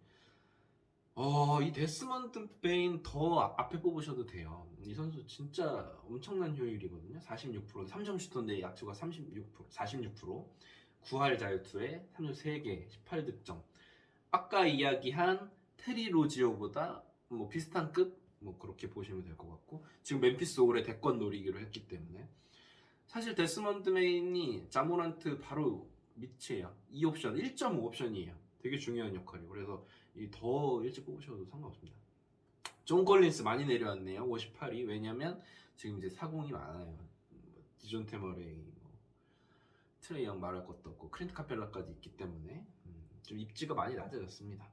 [SPEAKER 1] 이 데스먼드 베인 더 앞에 뽑으셔도 돼요. 이 선수 진짜 엄청난 효율이거든요. 46% 3점 슈터인데 야투가 46% 9할 자유투에 3점 3개 18득점. 아까 이야기한 테리 로지오보다 뭐 비슷한 급? 뭐 그렇게 보시면 될 것 같고 지금 멤피스 올해 대권 노리기로 했기 때문에 사실 데스먼드 메인이 자모란트 바로 밑이에요. 2옵션 1.5옵션이에요. 되게 중요한 역할이에요. 그래서 더 일찍 뽑으셔도 상관없습니다. 존 콜린스 많이 내려왔네요. 58위. 왜냐면 지금 이제 사공이 많아요. 디존테 머레이, 트레이 영 말할 것도 없고 크린트 카펠라까지 있기 때문에 좀 입지가 많이 낮아졌습니다.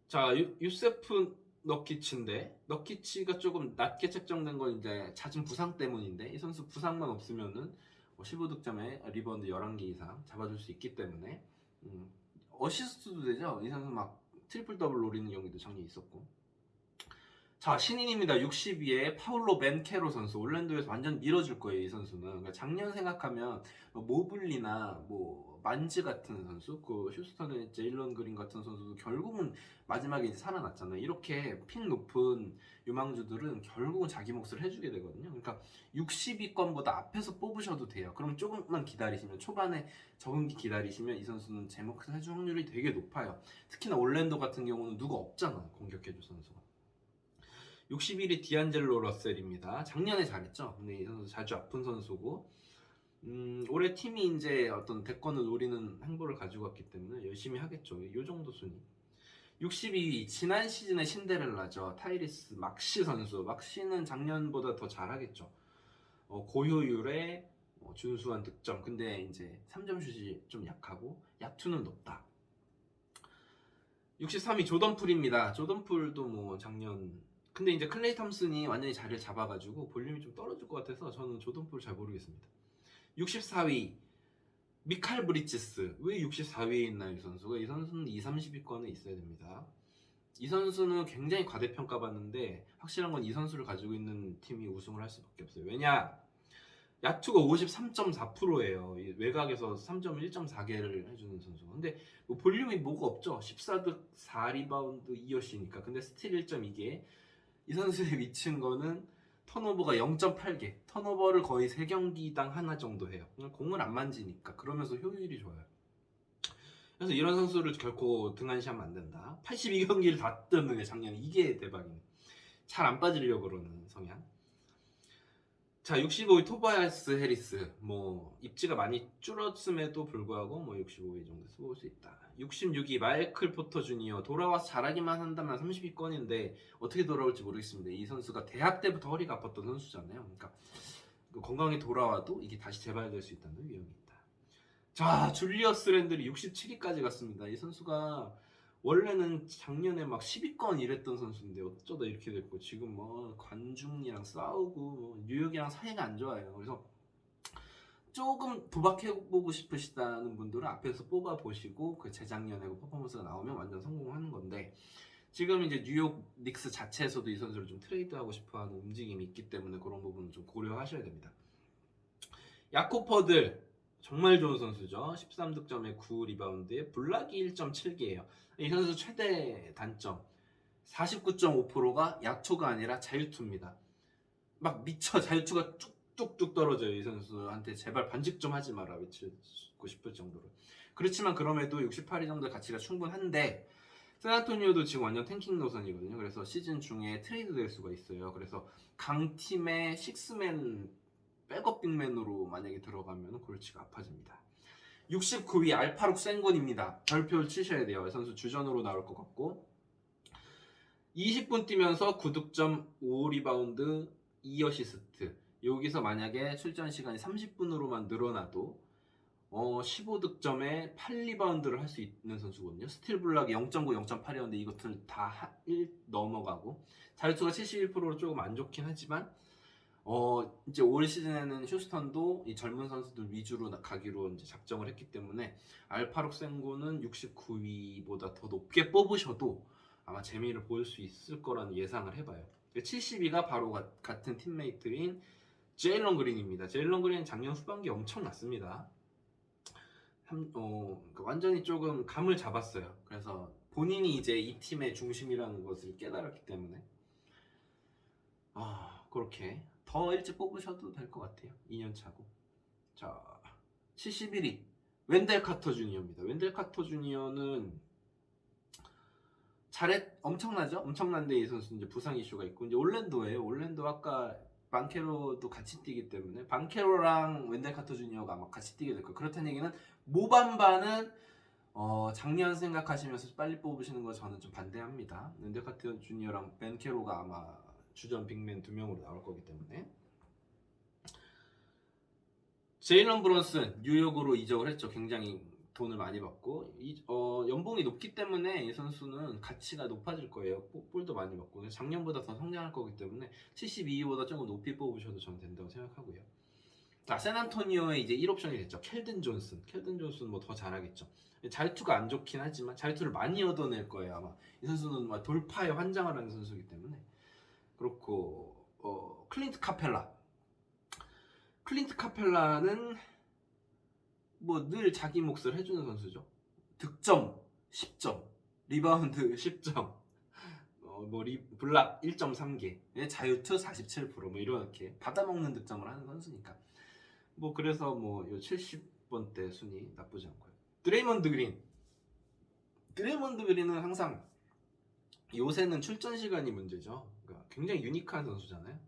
[SPEAKER 1] 자 유세프 너키치인데 너키치가 조금 낮게 책정된 건 이제 잦은 부상 때문인데 이 선수 부상만 없으면은 15득점에 리바운드 11개 이상 잡아줄 수 있기 때문에 어시스트도 되죠. 이 선수 막 트리플 더블 노리는 경기도 작년에 있었고. 자 신인입니다. 62에 파울로 벤케로 선수. 올랜도에서 완전 밀어줄 거예요. 이 선수는. 그러니까 작년 생각하면 모블리나 뭐 만즈 같은 선수, 그 휴스턴의 제일런 그린 같은 선수도 결국은 마지막에 이제 살아났잖아요. 이렇게 픽 높은 유망주들은 결국은 자기 몫을 해주게 되거든요. 그러니까 62권보다 앞에서 뽑으셔도 돼요. 그럼 조금만 기다리시면 초반에 적응기 기다리시면 이 선수는 제 몫을 해줄 확률이 되게 높아요. 특히나 올랜도 같은 경우는 누가 없잖아요. 공격해줄 선수가. 61위 디안젤로 러셀입니다. 작년에 잘했죠. 근데 이 선수 자주 아픈 선수고 올해 팀이 이제 어떤 대권을 노리는 행보를 가지고 왔기 때문에 열심히 하겠죠. 이 정도 순위. 62위 지난 시즌의 신데렐라죠. 타이리스 막시 선수. 막시는 작년보다 더 잘하겠죠. 고효율에 준수한 득점. 근데 이제 3점 슛이 좀 약하고 야투는 높다. 63위 조던풀입니다. 조던풀도 뭐 작년 근데 이제 클레이 탐슨이 완전히 자리를 잡아가지고 볼륨이 좀 떨어질 것 같아서 저는 조던풀 잘 모르겠습니다. 64위 미칼 브리치스. 왜 64위에 있나요? 이 선수가? 이 선수는 2, 30위권에 있어야 됩니다. 이 선수는 굉장히 과대평가받는데 확실한 건 이 선수를 가지고 있는 팀이 우승을 할 수밖에 없어요. 왜냐? 야투가 53.4%예요. 외곽에서 3점 1.4개를 해주는 선수. 근데 뭐 볼륨이 뭐가 없죠. 14득 4리바운드 2어시니까. 근데 스틸 1.2개. 이 선수의 미친 거는 턴오버가 0.8개. 턴오버를 거의 3경기당 하나 정도 해요. 공을 안 만지니까. 그러면서 효율이 좋아요. 그래서 이런 선수를 결코 등한시하면 안 된다. 82경기를 다 떴는데 작년에 이게 대박이네. 잘 안 빠지려고 그러는 성향. 자 65위 토바야스 해리스. 뭐 입지가 많이 줄었음에도 불구하고 뭐 65위 정도 써볼 수 있다. 66위 마이클 포터 주니어. 돌아와서 잘하기만 한다면 30위권인데 어떻게 돌아올지 모르겠습니다. 이 선수가 대학 때부터 허리가 아팠던 선수잖아요. 그러니까 건강히 돌아와도 이게 다시 재발될 수 있다는 위험이 있다. 자 줄리어스 랜들이 67위까지 갔습니다. 이 선수가 원래는 작년에 막 10위권 이랬던 선수인데 어쩌다 이렇게 됐고 지금 뭐 관중이랑 싸우고 뭐 뉴욕이랑 사이가 안 좋아요. 그래서 조금 도박해보고 싶으시다는 분들은 앞에서 뽑아보시고 그 재작년에 그 퍼포먼스가 나오면 완전 성공하는 건데, 지금 이제 뉴욕 닉스 자체에서도 이 선수를 좀 트레이드하고 싶어하는 움직임이 있기 때문에 그런 부분은 좀 고려하셔야 됩니다. 야코퍼들 정말 좋은 선수죠. 13득점에 9리바운드에 블락이 1.7개예요. 이 선수 최대 단점 49.5%가 약투가 아니라 자유투입니다. 막 미쳐 자유투가 뚝뚝뚝 떨어져요. 이 선수한테 제발 반칙 좀 하지 마라 외치고 싶을 정도로. 그렇지만 그럼에도 68위 정도의 가치가 충분한데, 샌안토니오도 지금 완전 탱킹 노선이거든요. 그래서 시즌 중에 트레이드 될 수가 있어요. 그래서 강팀의 식스맨 백업 빅맨으로 만약에 들어가면 골치가 아파집니다. 69위 알파룩 센곤입니다. 별표 치셔야 돼요. 이 선수 주전으로 나올 것 같고, 20분 뛰면서 9득점 5리바운드 2어시스트. 여기서 만약에 출전 시간이 30분으로만 늘어나도 15득점에 8리바운드를 할 수 있는 선수거든요. 스틸 블락이 0.9, 0.8이었는데 이것들 다 1 넘어가고, 자유투가 71%로 조금 안 좋긴 하지만 이제 올 시즌에는 휴스턴도 이 젊은 선수들 위주로 가기로 이제 작정을 했기 때문에 알파룩 센고는 69위보다 더 높게 뽑으셔도 아마 재미를 보일 수 있을 거라는 예상을 해봐요. 72가 바로 같은 팀메이트인 제일런 그린입니다. 제일런 그린 작년 후반기 엄청 났습니다. 완전히 조금 감을 잡았어요. 그래서 본인이 이제 이 팀의 중심이라는 것을 깨달았기 때문에 그렇게 더 일찍 뽑으셔도 될 것 같아요. 2년 차고. 자, 71위 웬델 카터 주니어입니다. 웬델 카터 주니어는 엄청나죠? 엄청난데 이 선수 이제 부상 이슈가 있고, 이제 올랜도예요. 올랜도 아까 반케로도 같이 뛰기 때문에 반케로랑 웬델 카터 주니어가 아마 같이 뛰게 될 거예요. 그렇다는 얘기는 모반바는 작년 생각하시면서 빨리 뽑으시는 거 저는 좀 반대합니다. 웬델 카터 주니어랑 벤케로가 아마 주전 빅맨 2명으로 나올 거기 때문에. 제일런 브런슨 뉴욕으로 이적을 했죠. 굉장히 돈을 많이 받고 연봉이 높기 때문에 이 선수는 가치가 높아질 거예요. 볼도 많이 받고 작년보다 더 성장할 거기 때문에 72위보다 조금 높이 뽑으셔도 저는 된다고 생각하고요. 자, 샌안토니오에 이제 1옵션이 됐죠. 켈든 존슨 뭐 더 잘하겠죠. 자유투가 안 좋긴 하지만 자유투를 많이 얻어낼 거예요. 아마 이 선수는 막 돌파에 환장을 하는 선수이기 때문에. 그렇고 클린트 카펠라는 뭐 늘 자기 몫을 해주는 선수죠. 득점 10점, 리바운드 10점, 블락 1.3개, 자유투 47%뭐 이렇게 받아먹는 득점을 하는 선수니까. 뭐 그래서 뭐 70번대 순위 나쁘지 않고요. 드레이먼드 그린은 항상 요새는 출전 시간이 문제죠. 그러니까 굉장히 유니크한 선수잖아요.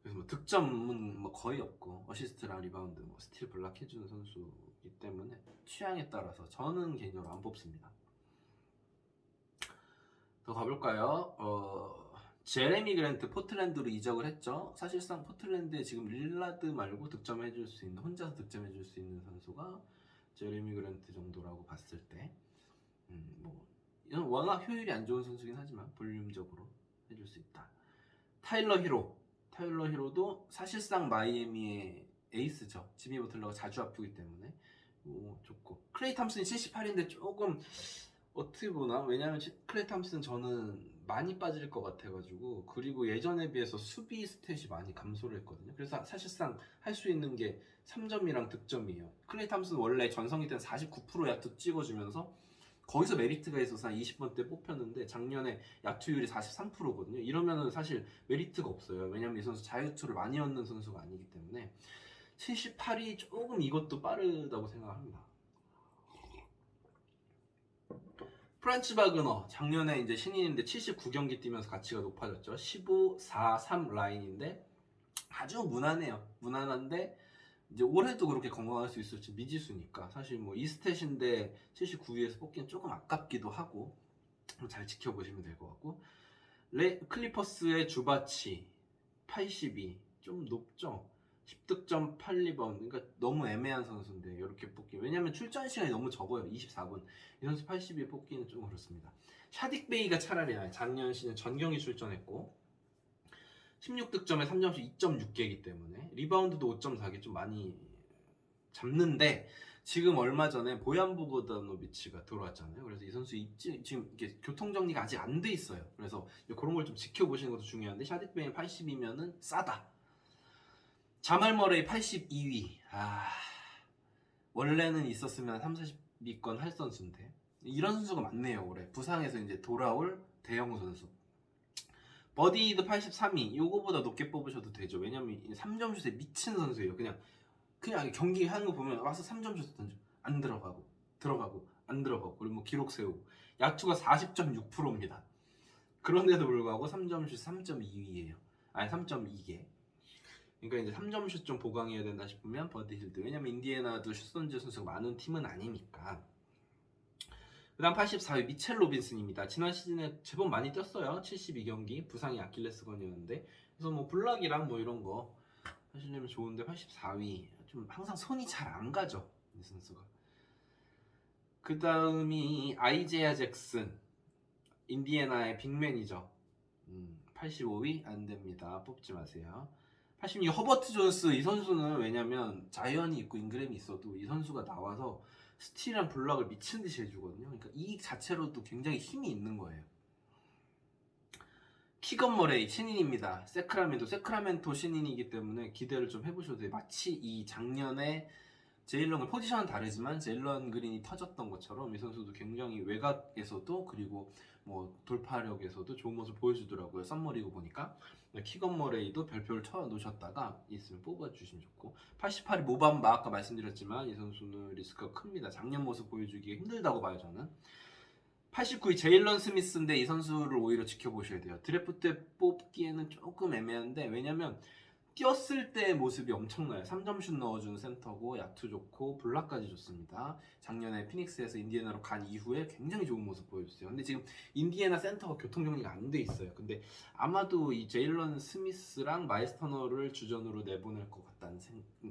[SPEAKER 1] 그래서 뭐 득점은 뭐 거의 없고 어시스트랑 리바운드, 스틸 블락 해주는 선수이기 때문에 취향에 따라서 저는 개인적으로 안 뽑습니다. 더 가볼까요? 제레미 그랜트 포틀랜드로 이적을 했죠. 사실상 포틀랜드에 지금 릴라드 말고 득점해줄 수 있는, 혼자서 득점해줄 수 있는 선수가 제레미 그랜트 정도라고 봤을 때, 뭐 워낙 효율이 안 좋은 선수긴 하지만 볼륨적으로 해줄 수 있다. 타일러 히로도 사실상 마이애미의 에이스죠. 지미 버틀러가 자주 아프기 때문에 좋고, 클레이 탐슨이 78인데 조금 어떻게 보나? 왜냐면 클레이 탐슨 저는 많이 빠질 것 같아가지고, 그리고 예전에 비해서 수비 스탯이 많이 감소를 했거든요. 그래서 사실상 할 수 있는 게 3점이랑 득점이에요. 클레이 탐슨 원래 전성기 때는 49% 야투 찍어주면서 거기서 메리트가 있어서 한 20번대 뽑혔는데 작년에 야투율이 43%거든요. 이러면은 사실 메리트가 없어요. 왜냐면 이 선수 자유투를 많이 얻는 선수가 아니기 때문에. 78이 조금 이것도 빠르다고 생각합니다. 프란츠 바그너 작년에 이제 신인인데 79경기 뛰면서 가치가 높아졌죠. 15, 4, 3 라인인데 아주 무난한데 이제 올해도 그렇게 건강할 수 있을지 미지수니까 사실 뭐 이 스탯인데 79위에서 뽑기는 조금 아깝기도 하고, 잘 지켜보시면 될 것 같고. 클리퍼스의 주바치 82, 좀 높죠. 10득점 8리바운드, 그러니까 너무 애매한 선수인데 이렇게 뽑기, 왜냐면 출전 시간이 너무 적어요. 24분. 이 선수 82에 뽑기는 좀 그렇습니다. 샤딕 베이가 차라리 작년 시즌 전 경기 출전했고 16득점에 3점슛 2.6개이기 때문에 리바운드도 5.4개 좀 많이 잡는데 지금 얼마 전에 보얀 보고다노비치가 들어왔잖아요. 그래서 이 선수 입지 지금 이게 교통 정리가 아직 안 돼 있어요. 그래서 그런 걸 좀 지켜보시는 것도 중요한데 샤딕 베인 80이면은 싸다. 자말 머레이 82위. 원래는 있었으면 3, 40위권 할 선수인데 이런 선수가 많네요. 올해 부상에서 이제 돌아올 대형 선수. 버디히드 83위. 요거보다 높게 뽑으셔도 되죠. 왜냐면 3점 슛에 미친 선수예요. 그냥 경기 하는 거 보면 와서 3점 슛 던져 안 들어가고 안 들어가고 그리고 뭐 기록 세우고. 야투가 40.6%입니다. 그런데도 불구하고 3점 슛 3.2위예요. 아니 3.2개. 그러니까 이제 3점 슛 좀 보강해야 된다 싶으면 버디힐드. 왜냐면 인디애나도 슛 던지는 선수가 많은 팀은 아니니까. 그 다음 84위 미첼 로빈슨입니다. 지난 시즌에 제법 많이 뛰었어요. 72경기. 부상이 아킬레스건이었는데. 그래서 뭐 블락이랑 뭐 이런 거 하시려면 좋은데 84위. 좀 항상 손이 잘 안 가죠. 이 선수가. 그 다음이 아이제아 잭슨. 인디애나의 빅맨이죠. 85위 안 됩니다. 뽑지 마세요. 86위 허버트 존스. 이 선수는 왜냐면 자이언이 있고 잉그램이 있어도 이 선수가 나와서 스틸이랑 블락을 미친 듯이 해주거든요. 그러니까 이 자체로도 굉장히 힘이 있는 거예요. 키건 머레이 신인입니다. 세크라멘토 신인이기 때문에 기대를 좀 해보셔도 돼요. 마치 이 작년에 제일런 포지션은 다르지만 제일런 그린이 터졌던 것처럼 이 선수도 굉장히 외곽에서도 그리고 뭐 돌파력에서도 좋은 모습 보여주더라고요. 썸머리그 보니까. 키건 머레이도 별표를 쳐 놓으셨다가 있으면 뽑아주시면 좋고. 88위 모밤바 아까 말씀드렸지만 이 선수는 리스크가 큽니다. 작년 모습 보여주기가 힘들다고 봐요 저는. 89위 제일런 스미스인데 이 선수를 오히려 지켜보셔야 돼요. 드래프트 때 뽑기에는 조금 애매한데 왜냐면 뛰었을 때의 모습이 엄청나요. 3점슛 넣어주는 센터고 야투 좋고 블락까지 좋습니다. 작년에 피닉스에서 인디애나로 간 이후에 굉장히 좋은 모습 보여줬어요. 근데 지금 인디애나 센터가 교통정리가 안 돼 있어요. 근데 아마도 이 제일런 스미스랑 마일스 터너를 주전으로 내보낼 것 같다는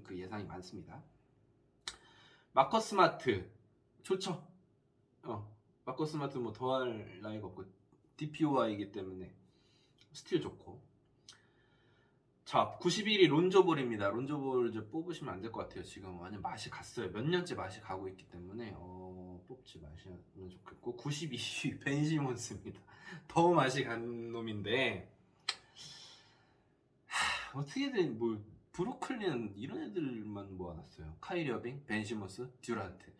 [SPEAKER 1] 그 예상이 많습니다. 마커스 마트 좋죠. 마커스 스마트 뭐 더할 나위가 없고 DPOI이기 때문에 스틸 좋고. 자 91위 론조볼입니다. 론조볼 이제 뽑으시면 안 될 것 같아요. 지금 완전 맛이 갔어요. 몇 년째 맛이 가고 있기 때문에 뽑지 마시면 좋겠고. 92위 벤 시몬스입니다. 더 맛이 간 놈인데 어떻게든 뭐 브루클린 이런 애들만 모아놨어요. 카이리 어빙, 벤 시몬스, 듀란트.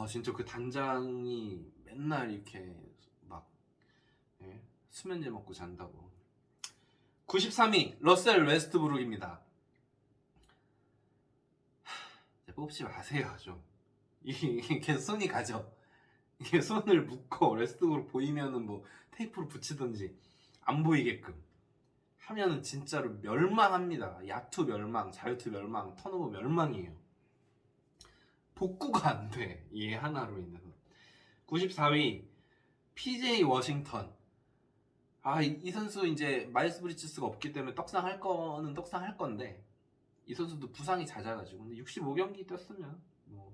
[SPEAKER 1] 진짜 그 단장이 맨날 이렇게 막 수면제 먹고 잔다고. 93위 러셀 웨스트브룩입니다. 뽑지 마세요 좀. 이게 손이 가죠. 이게 손을 묶어 웨스트브룩 보이면은 뭐 테이프로 붙이든지 안 보이게끔 하면은 진짜로 멸망합니다. 야투 멸망, 자유투 멸망, 턴오버 멸망이에요. 복구가 안 돼. 얘 하나로 인해서. 94위 PJ 워싱턴. 이 선수 이제 마일스 브리지스가 없기 때문에 떡상할 거는 떡상할 건데 이 선수도 부상이 잦아가지고 근데 65경기 뛰었으면 뭐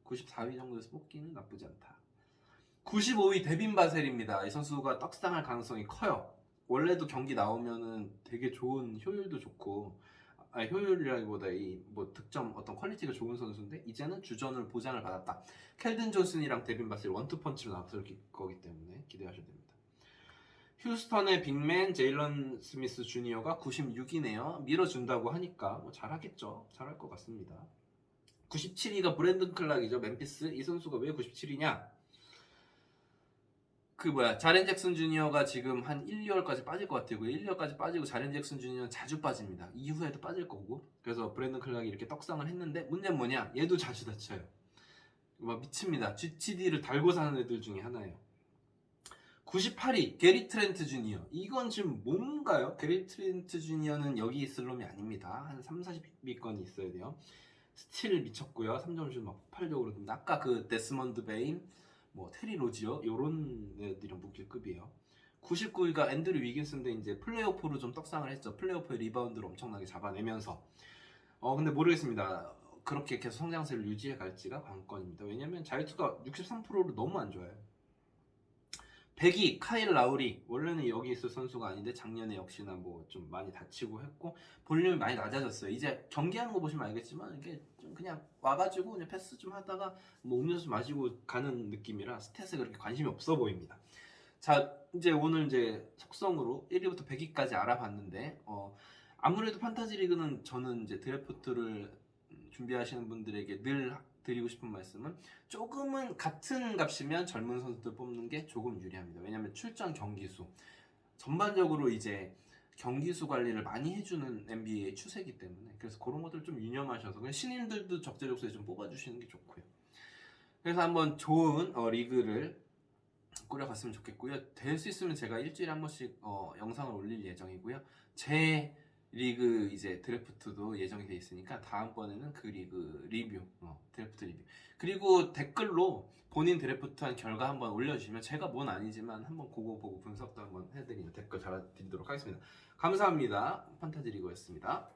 [SPEAKER 1] 94위 정도에서 뽑기는 나쁘지 않다. 95위 데빈 바셀입니다. 이 선수가 떡상할 가능성이 커요. 원래도 경기 나오면은 되게 좋은 효율도 좋고 효율이라기보다 이 뭐 득점 어떤 퀄리티가 좋은 선수인데 이제는 주전을 보장을 받았다. 켈든 존슨이랑 데빈 바셀 원투펀치로 나설 거기 때문에 기대하셔도 됩니다. 휴스턴의 빅맨 제일런 스미스 주니어가 96위네요. 밀어준다고 하니까 뭐 잘하겠죠. 잘할 것 같습니다. 97위가 브랜든 클락이죠. 멤피스. 이 선수가 왜 97위냐? 자렌 잭슨 주니어가 지금 한 1, 2월까지 빠질 것 같아요. 1, 2월까지 빠지고 자렌 잭슨 주니어는 자주 빠집니다. 이후에도 빠질 거고. 그래서 브랜든 클락이 이렇게 떡상을 했는데 문제는 뭐냐? 얘도 자주 다쳐요. 미칩니다. GTD를 달고 사는 애들 중에 하나예요. 98위 게리 트렌트 주니어. 이건 지금 뭔가요? 게리 트렌트 주니어는 여기 있을 놈이 아닙니다. 한 3, 40위권이 있어야 돼요. 스틸 미쳤고요. 3점슛 막 폭발적으로. 근데 아까 그 데스먼드 베인, 뭐 테리 로지어 요런 애들이랑 묶일급이에요. 99위가 앤드류 위긴스인데 이제 플레이오프로 좀 떡상을 했죠. 플레이오프의 리바운드를 엄청나게 잡아내면서. 근데 모르겠습니다. 그렇게 계속 성장세를 유지해 갈지가 관건입니다. 왜냐면 자유투가 63%로 너무 안 좋아요. 백이 카일 라우리 원래는 여기 있을 선수가 아닌데 작년에 역시나 뭐 좀 많이 다치고 했고 볼륨이 많이 낮아졌어요. 이제 경기하는 거 보시면 알겠지만 이게 좀 그냥 와가지고 그냥 패스 좀 하다가 뭐 음료수 마시고 가는 느낌이라 스탯에 그렇게 관심이 없어 보입니다. 자, 이제 오늘 이제 속성으로 1위부터 100위까지 알아봤는데 아무래도 판타지 리그는 저는 이제 드래프트를 준비하시는 분들에게 늘 드리고 싶은 말씀은 조금은 같은 값이면 젊은 선수들 뽑는 게 조금 유리합니다. 왜냐하면 출전 경기 수 전반적으로 이제 경기 수 관리를 많이 해주는 NBA의 추세이기 때문에 그래서 그런 것들 좀 유념하셔서 그냥 신인들도 적재적소에 좀 뽑아주시는 게 좋고요. 그래서 한번 좋은 리그를 꾸려갔으면 좋겠고요. 될 수 있으면 제가 일주일에 한 번씩 영상을 올릴 예정이고요. 제 리그 이제 드래프트도 예정이 돼 있으니까 다음번에는 그 리그 리뷰, 드래프트 리뷰. 그리고 댓글로 본인 드래프트한 결과 한번 올려주시면 제가 뭔 아니지만 한번 그거 보고 분석도 한번 해드리는 댓글 달아드리도록 하겠습니다. 감사합니다. 판타지 리그였습니다.